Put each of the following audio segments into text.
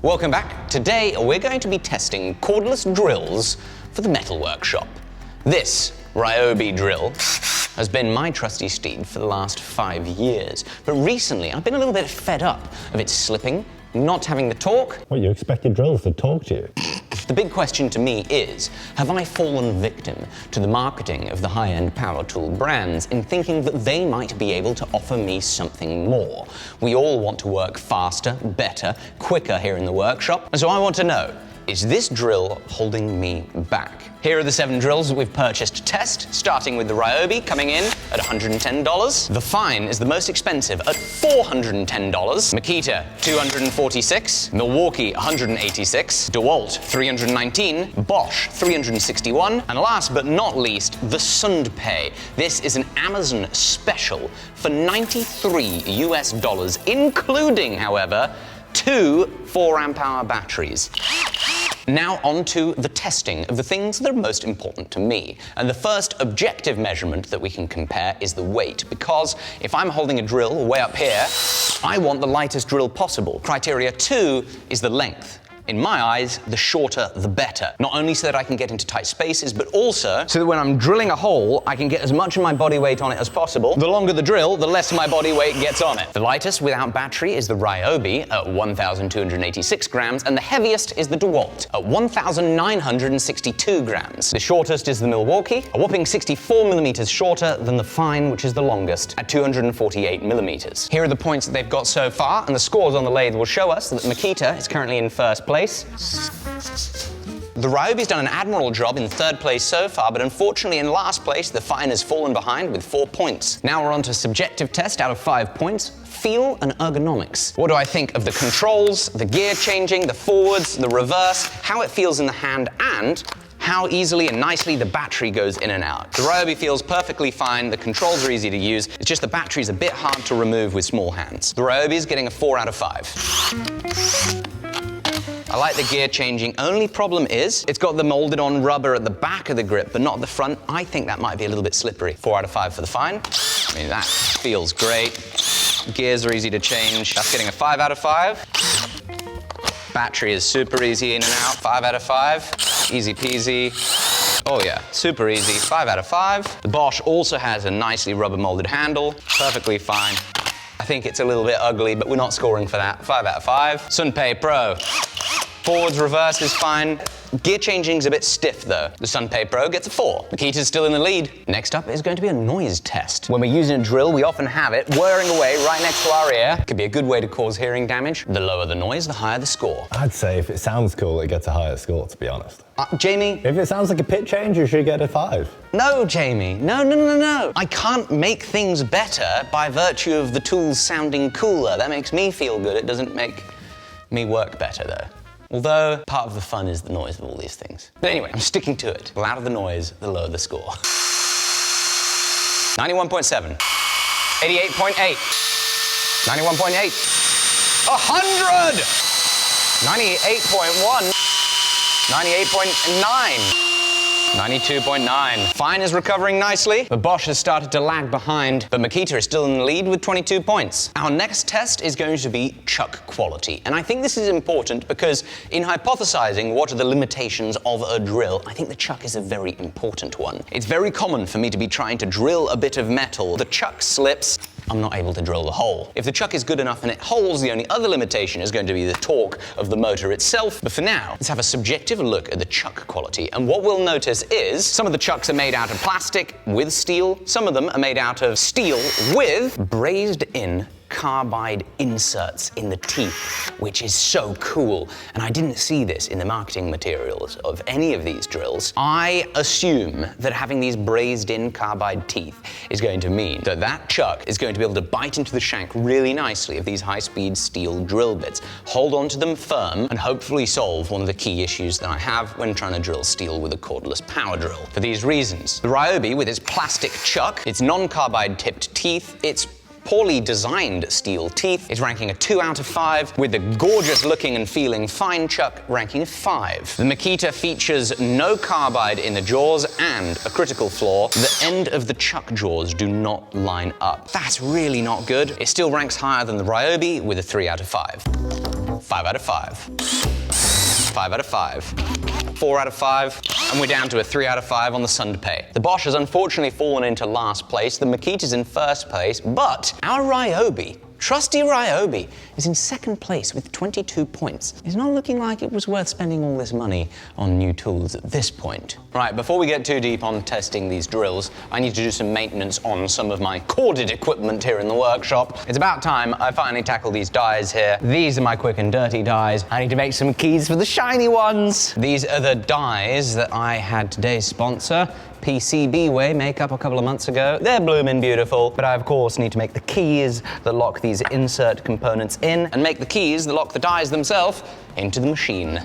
Welcome back. Today we're going to be testing cordless drills for the metal workshop. This Ryobi drill has been my trusty steed for the last 5 years, but recently I've been a little bit fed up of its slipping, not having the torque. What, you expected drills to talk to you? The big question to me is, have I fallen victim to the marketing of the high-end power tool brands in thinking that they might be able to offer me something more? We all want to work faster, better, quicker here in the workshop, and so I want to know, is this drill holding me back? Here are the 7 drills that we've purchased to test, starting with the Ryobi coming in at $110. The Fine is the most expensive at $410. Makita, $246. Milwaukee, $186. DeWalt, $319. Bosch, $361. And last but not least, the Sundpay. This is an Amazon special for $93 US, including, however, 2 4-amp-hour batteries. Now on to the testing of the things that are most important to me. And the first objective measurement that we can compare is the weight, because if I'm holding a drill way up here, I want the lightest drill possible. Criteria 2 is the length. In my eyes, the shorter, the better. Not only so that I can get into tight spaces, but also so that when I'm drilling a hole, I can get as much of my body weight on it as possible. The longer the drill, the less of my body weight gets on it. The lightest without battery is the Ryobi at 1,286 grams, and the heaviest is the DeWalt at 1,962 grams. The shortest is the Milwaukee, a whopping 64 millimeters shorter than the Fine, which is the longest, at 248 millimeters. Here are the points that they've got so far, and the scores on the lathe will show us that Makita is currently in first place. The Ryobi's done an admirable job in 3rd place so far, but unfortunately in last place, the Fine has fallen behind with 4 points. Now we're on to subjective test out of 5 points. Feel and ergonomics. What do I think of the controls, the gear changing, the forwards, the reverse, how it feels in the hand, and how easily and nicely the battery goes in and out. The Ryobi feels perfectly fine, the controls are easy to use, it's just the battery's a bit hard to remove with small hands. The Ryobi's getting a 4 out of 5. I like the gear changing. Only problem is, it's got the molded on rubber at the back of the grip, but not the front. I think that might be a little bit slippery. 4 out of 5 for the Fine. I mean, that feels great. Gears are easy to change. That's getting a 5 out of 5. Battery is super easy in and out. 5 out of 5. Easy peasy. Oh yeah, super easy. 5 out of 5. The Bosch also has a nicely rubber molded handle. Perfectly fine. I think it's a little bit ugly, but we're not scoring for that. 5 out of 5. Sundpay Pro. Forwards, reverse is fine. Gear changing's a bit stiff though. The Sundpay Pro gets a 4. Makita's still in the lead. Next up is going to be a noise test. When we're using a drill, we often have it whirring away right next to our ear. Could be a good way to cause hearing damage. The lower the noise, the higher the score. I'd say if it sounds cool, it gets a higher score, to be honest. Jamie? If it sounds like a pitch change, you should get a 5. No, Jamie. No. I can't make things better by virtue of the tools sounding cooler. That makes me feel good. It doesn't make me work better though. Although, part of the fun is the noise of all these things. But anyway, I'm sticking to it. The louder the noise, the lower the score. 91.7. 88.8. 91.8. 100! 98.1. 98.9. 92.9. Fine is recovering nicely, but Bosch has started to lag behind, but Makita is still in the lead with 22 points. Our next test is going to be chuck quality, and I think this is important because in hypothesizing what are the limitations of a drill, I think the chuck is a very important one. It's very common for me to be trying to drill a bit of metal, the chuck slips, I'm not able to drill the hole. If the chuck is good enough and it holds, the only other limitation is going to be the torque of the motor itself. But for now, let's have a subjective look at the chuck quality. And what we'll notice is some of the chucks are made out of plastic with steel. Some of them are made out of steel with brazed in carbide inserts in the teeth, which is so cool. And I didn't see this in the marketing materials of any of these drills. I assume that having these brazed in carbide teeth is going to mean that that chuck is going to be able to bite into the shank really nicely of these high-speed steel drill bits, hold onto them firm, and hopefully solve one of the key issues that I have when trying to drill steel with a cordless power drill. For these reasons, the Ryobi with its plastic chuck, its non-carbide tipped teeth, its poorly designed steel teeth is ranking a 2 out of 5, with the gorgeous looking and feeling Fine chuck ranking a 5. The Makita features no carbide in the jaws and a critical flaw, the end of the chuck jaws do not line up. That's really not good. It still ranks higher than the Ryobi with a 3 out of 5. 5 out of 5. 5 out of 5. 4 out of 5. And we're down to a 3 out of 5 on the Sun to Pay. The Bosch has unfortunately fallen into last place. The Makita's in first place, but our Ryobi, trusty Ryobi, is in second place with 22 points. It's not looking like it was worth spending all this money on new tools at this point. Right, before we get too deep on testing these drills, I need to do some maintenance on some of my corded equipment here in the workshop. It's about time I finally tackle these dies here. These are my quick and dirty dies. I need to make some keys for the shiny ones. These are the dies that I had today's sponsor, PCBWay, make up a couple of months ago. They're blooming beautiful, but I of course need to make the keys that lock these insert components in and make the keys that lock the dies themselves into the machine.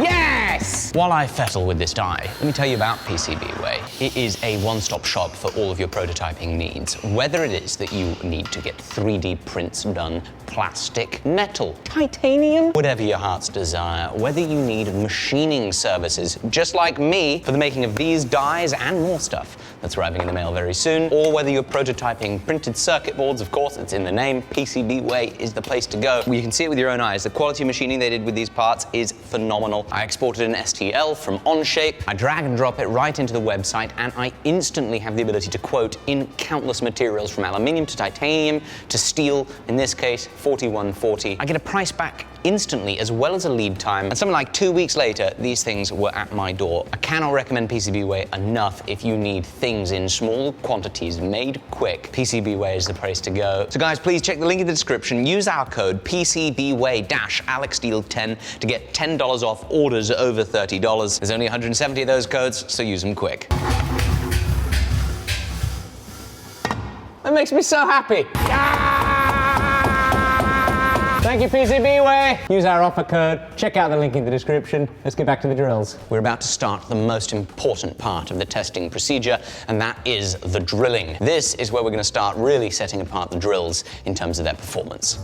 Yes! While I fettle with this die, let me tell you about PCBWay. It is a one-stop shop for all of your prototyping needs. Whether it is that you need to get 3D prints done, plastic, metal, titanium, whatever your heart's desire, whether you need machining services, just like me, for the making of these dies and more stuff that's arriving in the mail very soon, or whether you're prototyping printed circuit boards, of course, it's in the name, PCBWay is the place to go. You can see it with your own eyes. The quality of machining they did with these parts is phenomenal. I exported an STL from Onshape, I drag and drop it right into the website, and I instantly have the ability to quote in countless materials from aluminium to titanium to steel, in this case, 4140. I get a price back instantly as well as a lead time, and something like 2 weeks later, these things were at my door. I cannot recommend PCBWay enough if you need things in small quantities made quick. PCBWay is the place to go. So guys, please check the link in the description. Use our code PCBWay-Alec Steele 10 to get $10 off orders over $30. There's only 170 of those codes, so use them quick. That makes me so happy. Thank you, PCBWay. Use our offer code. Check out the link in the description. Let's get back to the drills. We're about to start the most important part of the testing procedure, and that is the drilling. This is where we're going to start really setting apart the drills in terms of their performance.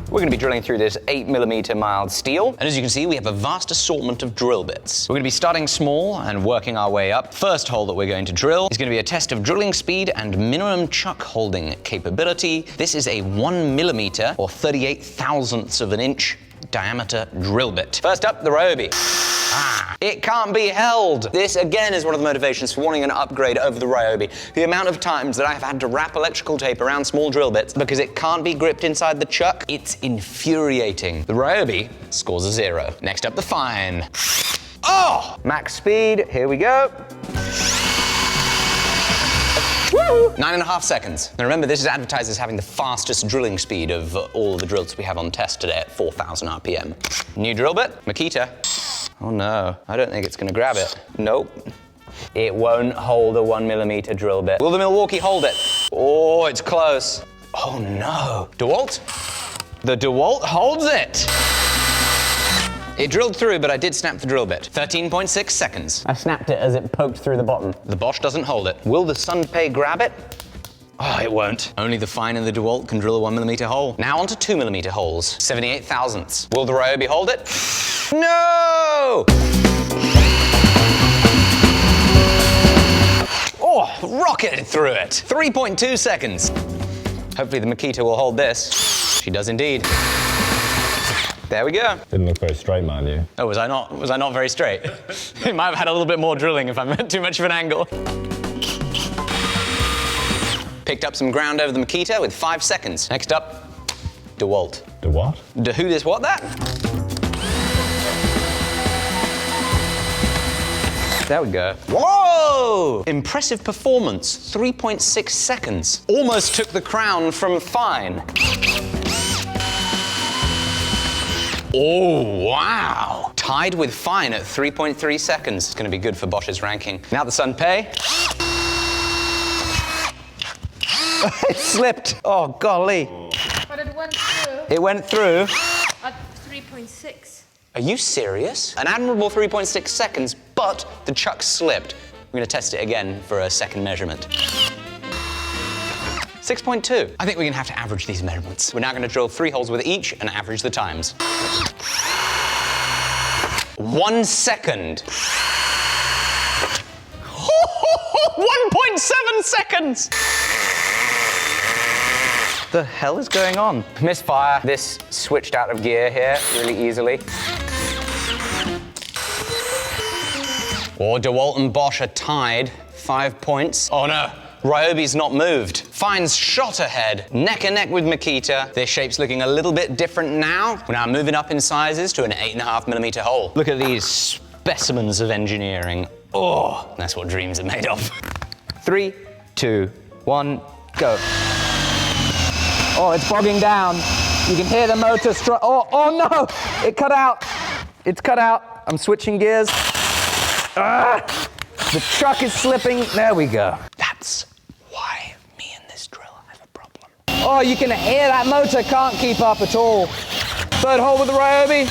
We're going to be drilling through this 8mm mild steel, and as you can see, we have a vast assortment of drill bits. We're going to be starting small and working our way up. First hole that we're going to drill is going to be a test of drilling speed and minimum chuck holding capability. This is a 1mm or 38 thousandths of an inch diameter drill bit. First up, the Ryobi. It can't be held. This again is one of the motivations for wanting an upgrade over the Ryobi. The amount of times that I've had to wrap electrical tape around small drill bits because it can't be gripped inside the chuck, it's infuriating. The Ryobi scores a 0. Next up, the Fine. Oh! Max speed, here we go. Woo! 9.5 seconds. Now remember, this is advertised as having the fastest drilling speed of all the drills we have on test today at 4,000 RPM. New drill bit, Makita. Oh no, I don't think it's gonna grab it. Nope. It won't hold a 1mm drill bit. Will the Milwaukee hold it? Oh, it's close. Oh no. DeWalt? The DeWalt holds it. It drilled through, but I did snap the drill bit. 13.6 seconds. I snapped it as it poked through the bottom. The Bosch doesn't hold it. Will the Sunpay grab it? Oh, it won't. Only the Fine and the DeWalt can drill a 1mm hole. Now onto 2mm holes. 78 thousandths. Will the Ryobi hold it? No! Oh, rocketed through it. 3.2 seconds. Hopefully the Makita will hold this. She does indeed. There we go. Didn't look very straight, mind you. Oh, was I not very straight? It might have had a little bit more drilling if I'm at too much of an angle. Picked up some ground over the Makita with 5 seconds. Next up, DeWalt. The what? Who this what that? There we go. Whoa! Impressive performance, 3.6 seconds. Almost took the crown from Fine. Oh, wow. Tied with Fine at 3.3 seconds. It's gonna be good for Bosch's ranking. Now the Sunpay. It slipped. Oh, golly. But it went through. It went through. At 3.6. Are you serious? An admirable 3.6 seconds, but the chuck slipped. We're gonna test it again for a second measurement. 6.2. I think we're gonna have to average these measurements. We're now gonna drill 3 holes with each and average the times. 1 second. 1.7 seconds. the hell is going on? Misfire. This switched out of gear here really easily. DeWalt and Bosch are tied. 5 points. Oh no, Ryobi's not moved. Finds shot ahead, neck and neck with Makita. This shape's looking a little bit different now. We're now moving up in sizes to an 8.5mm hole. Look at these specimens of engineering. Oh, that's what dreams are made of. 3, 2, 1, go. Oh, it's bogging down. You can hear the motor oh no, it cut out. It's cut out. I'm switching gears. The truck is slipping. There we go. That's why me and this drill have a problem. Oh, you can hear that motor can't keep up at all. Third hole with the Ryobi.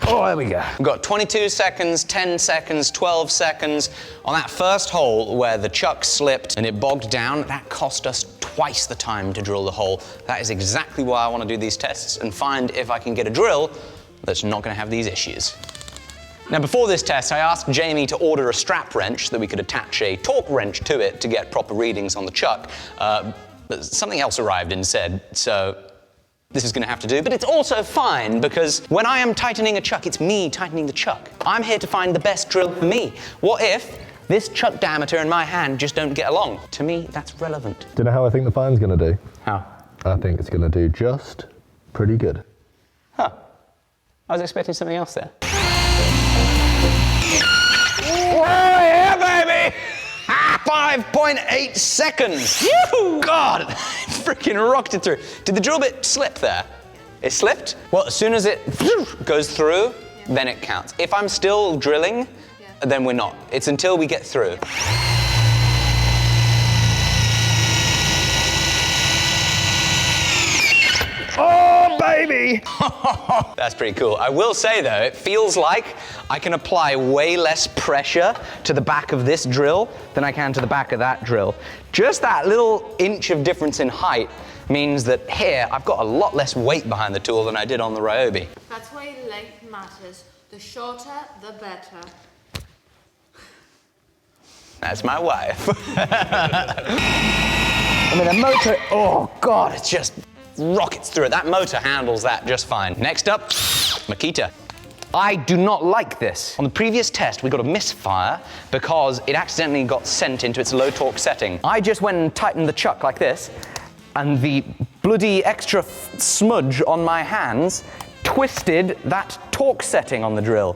Oh, there we go. We've got 22 seconds, 10 seconds, 12 seconds. On that first hole where the chuck slipped and it bogged down, that cost us twice the time to drill the hole. That is exactly why I want to do these tests and find if I can get a drill that's not going to have these issues. Now, before this test, I asked Jamie to order a strap wrench that we could attach a torque wrench to it to get proper readings on the chuck. But something else arrived instead, so this is going to have to do. But it's also fine, because when I am tightening a chuck, it's me tightening the chuck. I'm here to find the best drill for me. What if this chuck diameter and my hand just don't get along? To me, that's relevant. Do you know how I think the fine's going to do? How? I think it's going to do just pretty good. Huh. I was expecting something else there. Oh, yeah, baby! 5.8 seconds. God, freaking rocked it through. Did the drill bit slip there? It slipped? Well, as soon as it goes through, then it counts. If I'm still drilling, then we're not. It's until we get through. Oh, baby! That's pretty cool. I will say though, it feels like I can apply way less pressure to the back of this drill than I can to the back of that drill. Just that little inch of difference in height means that here I've got a lot less weight behind the tool than I did on the Ryobi. That's why length matters. The shorter, the better. That's my wife. I mean, the motor, Oh God, it's just rockets through it. That motor handles that just fine. Next up, Makita. I do not like this. On the previous test, we got a misfire because it accidentally got sent into its low torque setting. I just went and tightened the chuck like this, and the bloody extra smudge on my hands twisted that torque setting on the drill.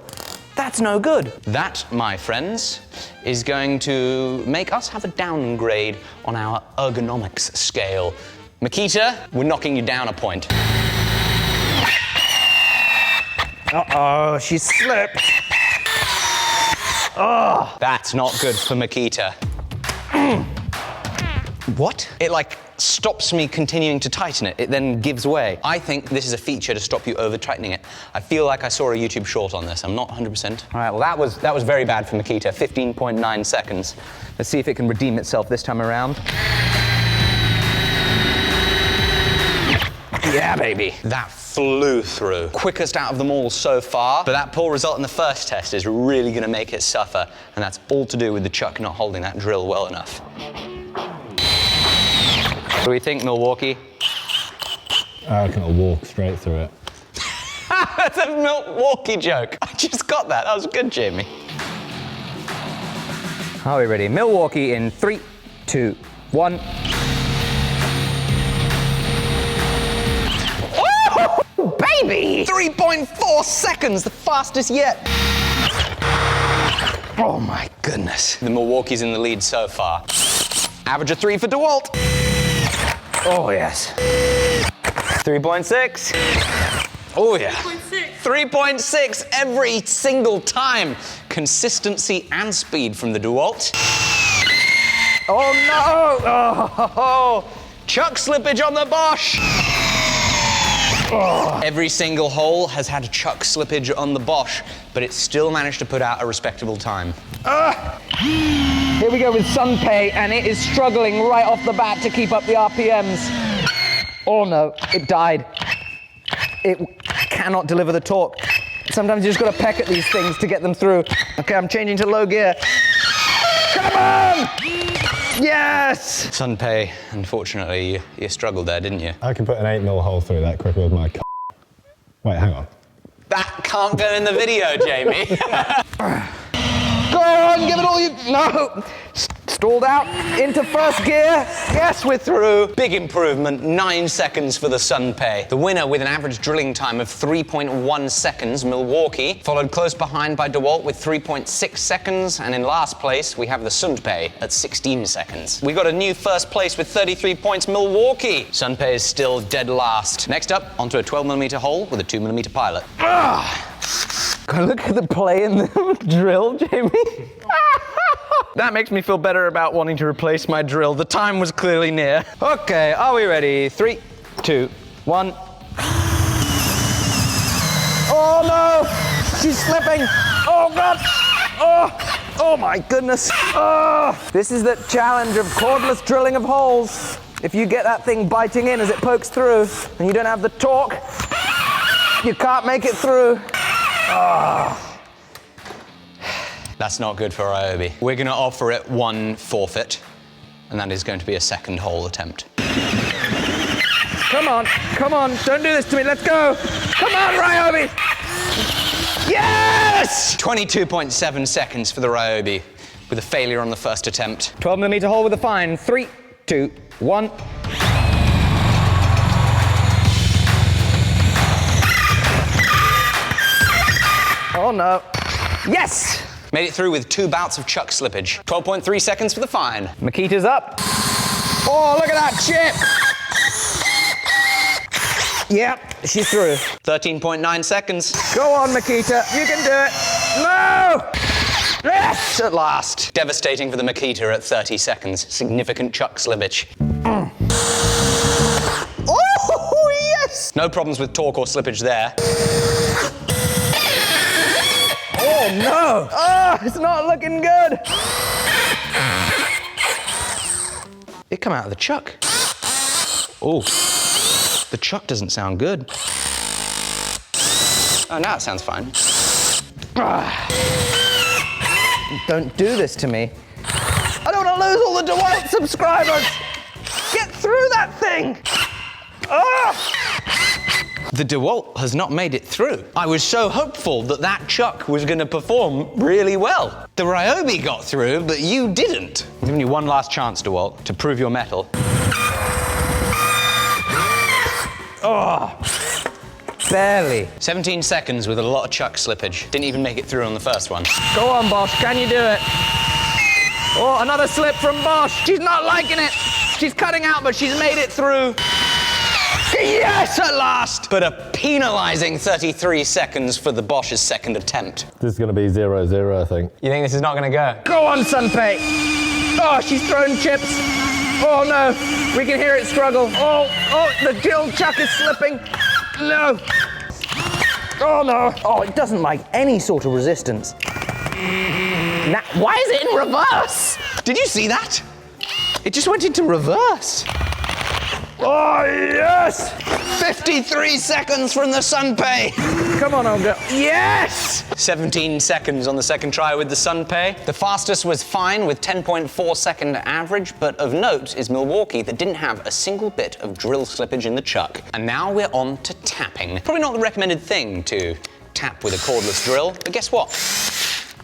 That's no good. That, my friends, is going to make us have a downgrade on our ergonomics scale. Makita, we're knocking you down a point. uh-oh, she slipped. Oh, that's not good for Makita. What? It like stops me continuing to tighten it. It then gives way. I think this is a feature to stop you over tightening it. I feel like I saw a YouTube short on this. I'm not 100%. All right, well that was very bad for Makita. 15.9 seconds. Let's see if it can redeem itself this time around. Yeah, baby. That flew through. Quickest out of them all so far, but that poor result in the first test is really gonna make it suffer, and that's all to do with the chuck not holding that drill well enough. What do we think, Milwaukee? I reckon it'll walk straight through it. That's a Milwaukee joke. I just got that. That was good, Jamie. Are we ready? Milwaukee in 3, 2, 1. Baby! 3.4 seconds, the fastest yet. Oh my goodness. The Milwaukee's in the lead so far. Average of 3 for DeWalt. Oh yes. 3.6. Oh yeah. 3.6. 3.6 every single time. Consistency and speed from the DeWalt. Oh no! Oh, chuck slippage on the Bosch. Oh. Every single hole has had a chuck slippage on the Bosch, but it still managed to put out a respectable time. Here we go with Sunpay, and it is struggling right off the bat to keep up the RPMs. Oh no, it died. It cannot deliver the torque. Sometimes you just gotta peck at these things to get them through. Okay, I'm changing to low gear. Come on! Yes! Sunpei, unfortunately, you struggled there, didn't you? I can put an 8mm hole through that quicker with my Wait, hang on. That can't go in the video, Jamie. Go on, give it all you... No! Stalled out into first gear. Yes, we're through. Big improvement, 9 seconds for the Sunpei. The winner with an average drilling time of 3.1 seconds, Milwaukee, followed close behind by DeWalt with 3.6 seconds, and in last place, we have the Sunpei at 16 seconds. We got a new first place with 33 points, Milwaukee. Sunpei is still dead last. Next up, onto a 12mm hole with a 2mm pilot. Look at the play in the drill, Jamie. That makes me feel better about wanting to replace my drill. The time was clearly near. Okay, are we ready? 3, 2, 1. Oh no! She's slipping! Oh God! Oh my goodness! Oh! This is the challenge of cordless drilling of holes. If you get that thing biting in as it pokes through, and you don't have the torque, you can't make it through. Oh. That's not good for Ryobi. We're going to offer it one forfeit, and that is going to be a second hole attempt. Come on, don't do this to me, let's go! Come on, Ryobi! Yes! 22.7 seconds for the Ryobi, with a failure on the first attempt. 12mm hole with a fine. 3, 2, 1. Oh no. Yes! Made it through with 2 bouts of chuck slippage. 12.3 seconds for the fine. Makita's up. Oh, look at that chip! Yep, she's through. 13.9 seconds. Go on, Makita, you can do it. No! Yes, at last. Devastating for the Makita at 30 seconds. Significant chuck slippage. Oh, yes! No problems with torque or slippage there. Oh no! Oh, it's not looking good! It come out of the chuck. Oh, the chuck doesn't sound good. Oh, now it sounds fine. Don't do this to me. I don't want to lose all the DeWalt subscribers! Get through that thing! The DeWalt has not made it through. I was so hopeful that that chuck was going to perform really well. The Ryobi got through, but you didn't. I'm giving you one last chance, DeWalt, to prove your mettle. Oh, barely. 17 seconds with a lot of chuck slippage. Didn't even make it through on the first one. Go on, Bosch, can you do it? Oh, another slip from Bosch. She's not liking it. She's cutting out, but she's made it through. Yes, at last! But a penalizing 33 seconds for the Bosch's second attempt. This is going to be 0-0, I think. You think this is not going to go? Go on, Sunpei. Oh, she's throwing chips. Oh no, we can hear it struggle. Oh, the drill chuck is slipping. No. Oh no. Oh, it doesn't like any sort of resistance. Now, why is it in reverse? Did you see that? It just went into reverse. Oh, yes! 53 seconds from the Sunpei. Come on, old girl. Yes! 17 seconds on the second try with the Sunpei. The fastest was fine with 10.4 second average, but of note is Milwaukee that didn't have a single bit of drill slippage in the chuck. And now we're on to tapping. Probably not the recommended thing to tap with a cordless drill, but guess what?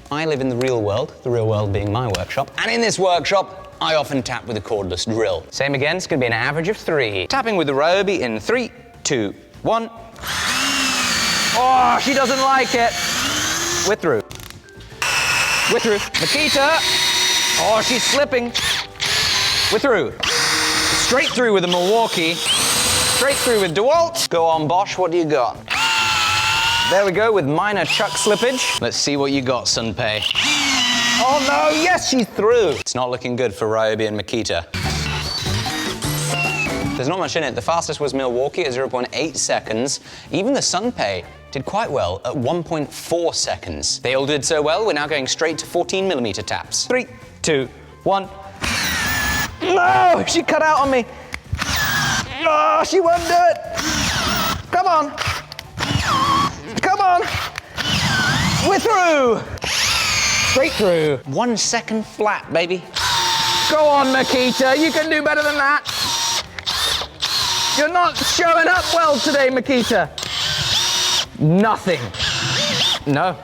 I live in the real world being my workshop, and in this workshop, I often tap with a cordless drill. Same again, it's gonna be an average of 3. Tapping with the Ryobi in 3, 2, 1. Oh, she doesn't like it. We're through. We're through. Makita. Oh, she's slipping. We're through. Straight through with the Milwaukee. Straight through with DeWalt. Go on, Bosch, what do you got? There we go with minor chuck slippage. Let's see what you got, Sunpei. Oh no, yes, she's through. It's not looking good for Ryobi and Makita. There's not much in it. The fastest was Milwaukee at 0.8 seconds. Even the Sunpei did quite well at 1.4 seconds. They all did so well, we're now going straight to 14mm taps. 3, 2, 1. No, she cut out on me. Oh, she won't do it. Come on. Come on. We're through. Straight through. 1 second flat, baby. Go on, Makita, you can do better than that. You're not showing up well today, Makita. Nothing. No.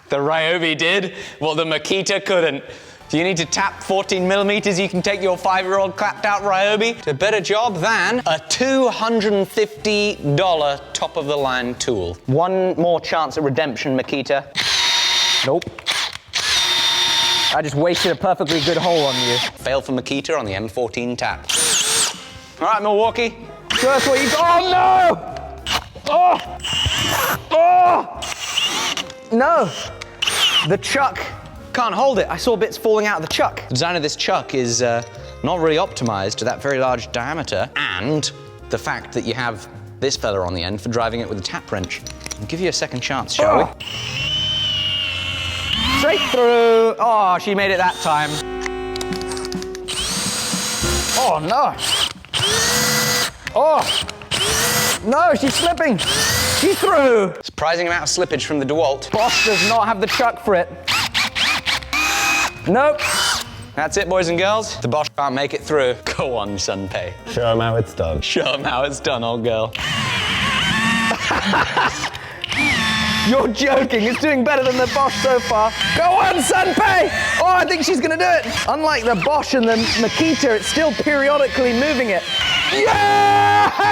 The Ryobi did what the Makita couldn't. Do you need to tap 14 millimeters? You can take your 5-year-old clapped out Ryobi to a better job than a $250 top of the line tool. One more chance at redemption, Makita. Nope. I just wasted a perfectly good hole on you. Fail for Makita on the M14 tap. All right, Milwaukee. Show us what you got. Oh, no! Oh! No! The chuck. Can't hold it. I saw bits falling out of the chuck. The design of this chuck is not really optimized to that very large diameter, and the fact that you have this fella on the end for driving it with a tap wrench. I'll give you a second chance, shall we? Straight through. Oh, she made it that time. Oh, no. Oh. No, she's slipping. She's through. Surprising amount of slippage from the DeWalt. Bosch does not have the chuck for it. Nope. That's it, boys and girls. The Bosch can't make it through. Go on, Sunpei. Show him how it's done. Show them how it's done, old girl. You're joking. It's doing better than the Bosch so far. Go on, Sunpei. Oh, I think she's going to do it. Unlike the Bosch and the Makita, it's still periodically moving it.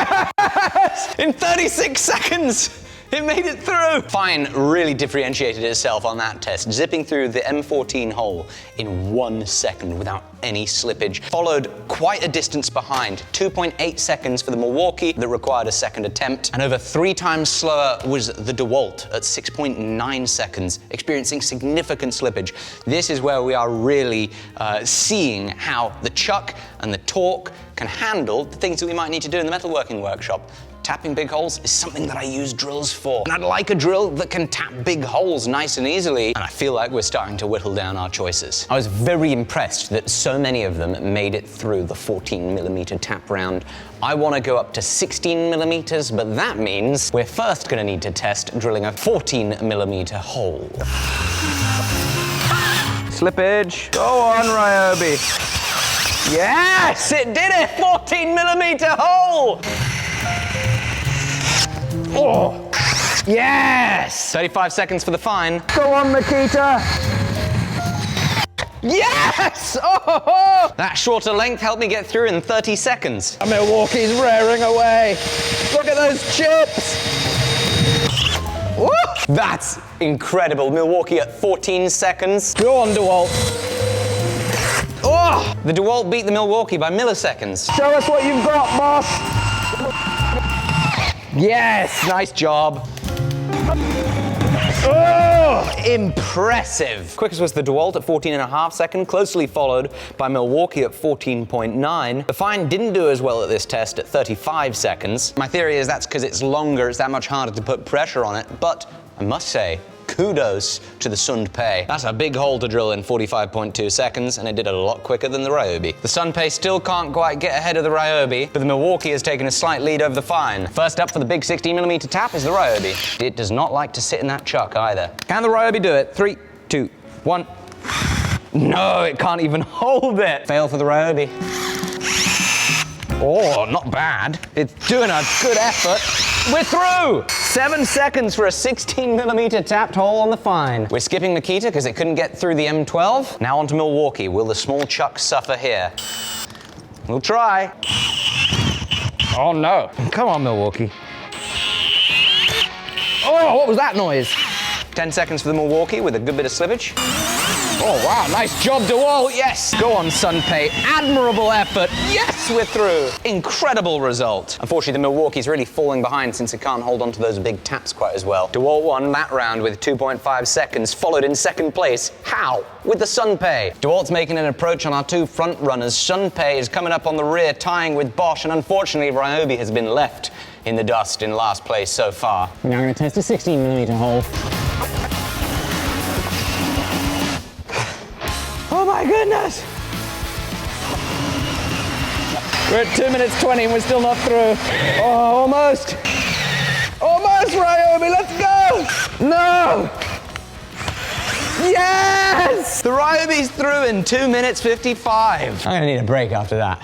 Yes! In 36 seconds! It made it through! Fine really differentiated itself on that test, zipping through the M14 hole in 1 second without any slippage. Followed quite a distance behind, 2.8 seconds for the Milwaukee that required a second attempt, and over 3 times slower was the DeWalt at 6.9 seconds, experiencing significant slippage. This is where we are really seeing how the chuck and the torque can handle the things that we might need to do in the metalworking workshop. Tapping big holes is something that I use drills for. And I'd like a drill that can tap big holes nice and easily. And I feel like we're starting to whittle down our choices. I was very impressed that so many of them made it through the 14mm tap round. I want to go up to 16mm, but that means we're first going to need to test drilling a 14mm hole. Slippage. Go on, Ryobi. Yes, it did it! 14mm hole! Oh, yes! 35 seconds for the fine. Go on, Makita. Yes! Oh! That shorter length helped me get through in 30 seconds. Milwaukee's raring away. Look at those chips. Woo! That's incredible. Milwaukee at 14 seconds. Go on, DeWalt. Oh! The DeWalt beat the Milwaukee by milliseconds. Show us what you've got, boss. Yes, Nice job. oh, Impressive. Quickest was the DeWalt at 14.5 seconds, closely followed by Milwaukee at 14.9. The fine didn't do as well at this test at 35 seconds. My theory is that's because it's longer, it's that much harder to put pressure on it, but I must say, kudos to the Sunpei. That's a big hole to drill in 45.2 seconds, and it did it a lot quicker than the Ryobi. The Sunpei still can't quite get ahead of the Ryobi, but the Milwaukee has taken a slight lead over the fine. First up for the big 16mm tap is the Ryobi. It does not like to sit in that chuck either. Can the Ryobi do it? 3, 2, 1. No, it can't even hold it. Fail for the Ryobi. Oh, not bad. It's doing a good effort. We're through! 7 seconds for a 16mm tapped hole on the fine. We're skipping Makita because it couldn't get through the M12. Now on to Milwaukee. Will the small chuck suffer here? We'll try. oh no. Come on, Milwaukee. Oh, what was that noise? 10 seconds for the Milwaukee with a good bit of slippage. Oh wow, nice job, DeWalt. Yes! Go on, Sunpei. Admirable effort. Yes, we're through. Incredible result. Unfortunately, the Milwaukee's really falling behind since it can't hold onto those big taps quite as well. DeWalt won that round with 2.5 seconds, followed in second place. How? With the Sunpei. DeWalt's making an approach on our 2 front runners. Sunpei is coming up on the rear, tying with Bosch, and unfortunately, Ryobi has been left in the dust in last place so far. We're now going to test a 16mm hole. Oh my goodness. We're at 2 minutes 20 and we're still not through. Oh, almost. Almost, Ryobi, let's go. No. Yes! The Ryobi's through in 2 minutes 55. I'm gonna need a break after that.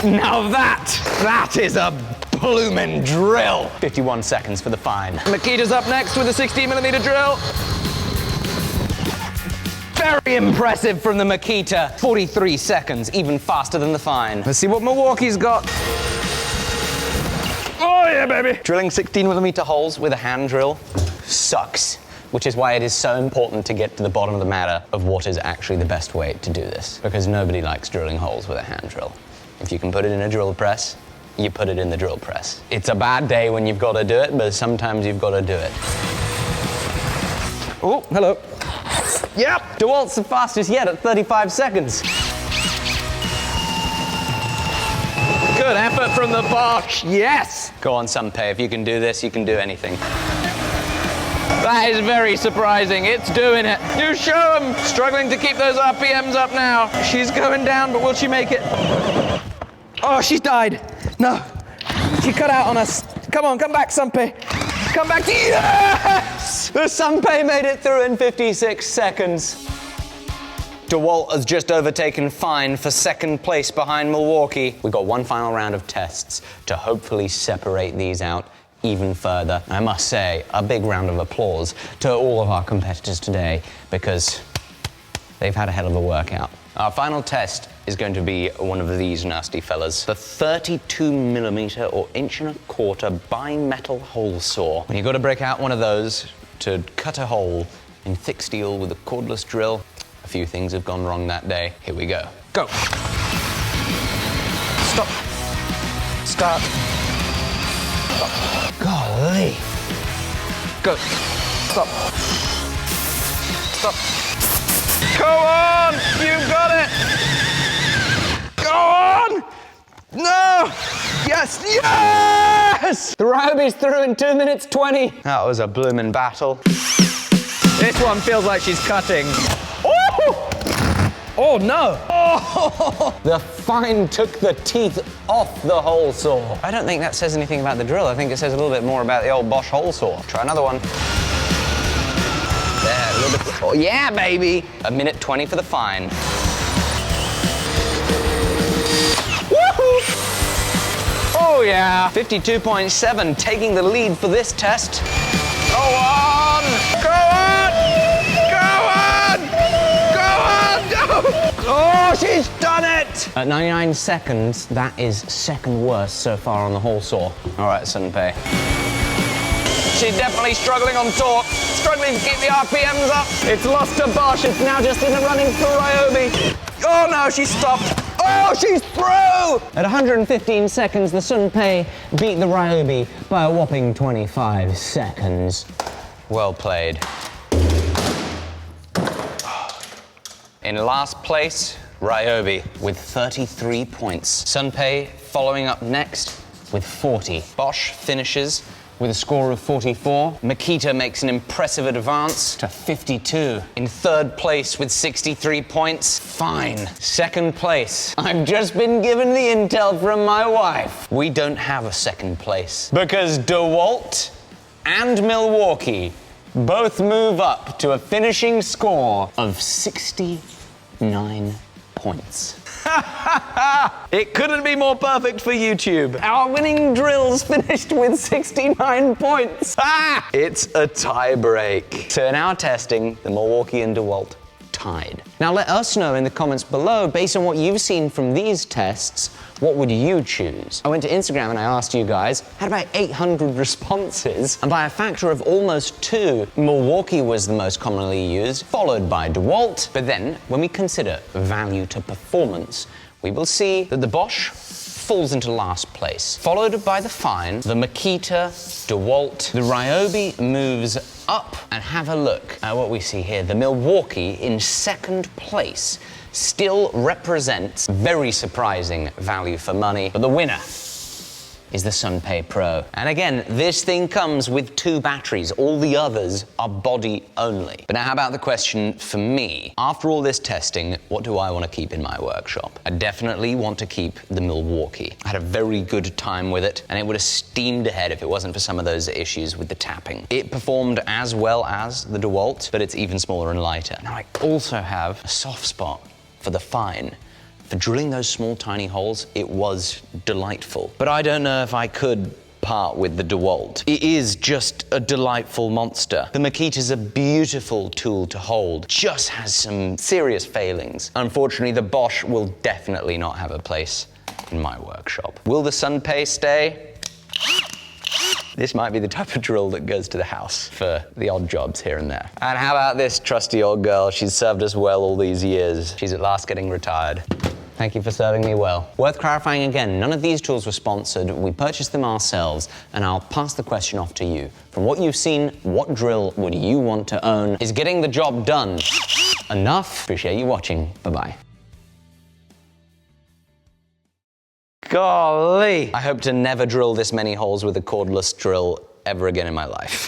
Now that is a bloomin' drill. 51 seconds for the fine. Makita's up next with a 16mm drill. Very impressive from the Makita. 43 seconds, even faster than the fine. Let's see what Milwaukee's got. Oh yeah, baby. Drilling 16mm holes with a hand drill sucks, which is why it is so important to get to the bottom of the matter of what is actually the best way to do this, because nobody likes drilling holes with a hand drill. If you can put it in a drill press, you put it in the drill press. It's a bad day when you've got to do it, but sometimes you've got to do it. Oh, hello. Yep, DeWalt's the fastest yet at 35 seconds. Good effort from the Bosch, yes! Go on, Sunpei, if you can do this, you can do anything. That is very surprising. It's doing it. You show him. Struggling to keep those RPMs up now. She's going down, but will she make it? Oh, she's died. No. She cut out on us. Come on, come back, Sunpei. Come back to you. Yes! The Sunpei made it through in 56 seconds. DeWalt has just overtaken Fine for second place behind Milwaukee. We've got one final round of tests to hopefully separate these out even further. I must say, a big round of applause to all of our competitors today because they've had a hell of a workout. Our final test is going to be one of these nasty fellas. The 32mm or 1.25" bimetal hole saw. When you've got to break out one of those to cut a hole in thick steel with a cordless drill, a few things have gone wrong that day. Here we go. Go. Stop. Start. Stop. Golly. Go. Stop. Stop. Go on! You got it! Go on! No! Yes! Yes! The Ryobi's through in 2 minutes 20. That was a bloomin' battle. This one feels like she's cutting. Oh! Oh no! Oh! The fine took the teeth off the hole saw. I don't think that says anything about the drill. I think it says a little bit more about the old Bosch hole saw. Try another one. There, a little bit. Oh, yeah, baby! 1 minute 20 for the fine. Woohoo! Oh, yeah. 52.7, taking the lead for this test. Go on! Go on! Go on! Go on! Go! Oh, she's done it! At 99 seconds, that is second worst so far on the hole saw. All right, Sunpei. She's definitely struggling on torque, struggling to keep the RPMs up. It's lost to Bosch. It's now just in the running for Ryobi. Oh no, she stopped. Oh, she's through! At 115 seconds, the Sunpei beat the Ryobi by a whopping 25 seconds. Well played. In last place, Ryobi with 33 points. Sunpei following up next with 40. Bosch finishes with a score of 44. Makita makes an impressive advance to 52. In third place with 63 points, Fine. Second place. I've just been given the intel from my wife. We don't have a second place because DeWalt and Milwaukee both move up to a finishing score of 69 points. It couldn't be more perfect for YouTube. Our winning drills finished with 69 points. It's a tie break. So in our testing, the Milwaukee and DeWalt tied. Now let us know in the comments below, based on what you've seen from these tests, what would you choose? I went to Instagram and I asked you guys, had about 800 responses, and by a factor of almost 2, Milwaukee was the most commonly used, followed by DeWalt. But then, when we consider value to performance, we will see that the Bosch falls into last place, followed by the Fine, the Makita, DeWalt. The Ryobi moves up, and have a look at what we see here. The Milwaukee in second place still represents very surprising value for money, but the winner is the Sunpay Pro. And again, this thing comes with 2 batteries. All the others are body only. But now how about the question for me? After all this testing, what do I want to keep in my workshop? I definitely want to keep the Milwaukee. I had a very good time with it, and it would have steamed ahead if it wasn't for some of those issues with the tapping. It performed as well as the DeWalt, but it's even smaller and lighter. Now I also have a soft spot for the Fine. For drilling those small, tiny holes, it was delightful. But I don't know if I could part with the DeWalt. It is just a delightful monster. The Makita's a beautiful tool to hold, just has some serious failings. Unfortunately, the Bosch will definitely not have a place in my workshop. Will the Sunpay stay? This might be the type of drill that goes to the house for the odd jobs here and there. And how about this trusty old girl? She's served us well all these years. She's at last getting retired. Thank you for serving me well. Worth clarifying again, none of these tools were sponsored. We purchased them ourselves, and I'll pass the question off to you. From what you've seen, what drill would you want to own? Is getting the job done enough? Appreciate you watching. Bye-bye. Golly! I hope to never drill this many holes with a cordless drill ever again in my life.